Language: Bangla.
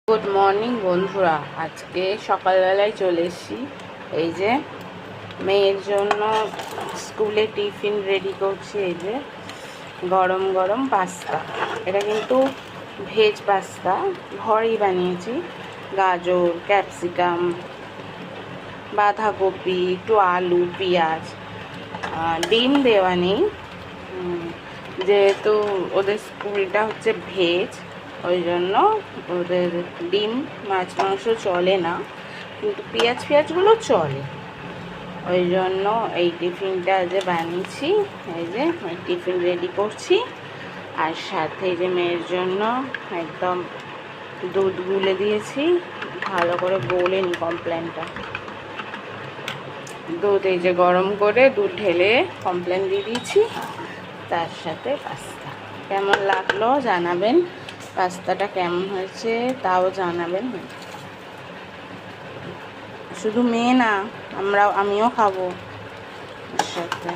গুড মর্নিং বন্ধুরা, আজকে সকালবেলায় চলে এসেছি। এই যে মেয়ের জন্য স্কুলে টিফিন রেডি করছি। এই যে গরম গরম পাস্তা, এটা কিন্তু ভেজ পাস্তা, ঘরেই বানিয়েছি। গাজর, ক্যাপসিকাম, বাঁধাকপি, একটু আলু, পেঁয়াজ, ডিম দেওয়া নেই যেহেতু ওদের স্কুলটা হচ্ছে ভেজ, ওই জন্য ওদের ডিম মাছ মাংস চলে না, কিন্তু পেঁয়াজগুলো চলে। ওই জন্য এই টিফিনটা যে বানিয়েছি, এই যে টিফিন রেডি করছি। আর সাথে যে মেয়ের জন্য একদম দুধ গুলে দিয়েছি, ভালো করে গোলে নি কমপ্লেনটা। দুধ এই যে গরম করে দুধ ঢেলে কমপ্লেন দিয়ে দিয়েছি, তার সাথে পাস্তা। কেমন লাগলো জানাবেন, পাস্তাটা কেমন হয়েছে তাও জানাবেন। শুধু মেয়ে না, আমিও খাবো সাথে।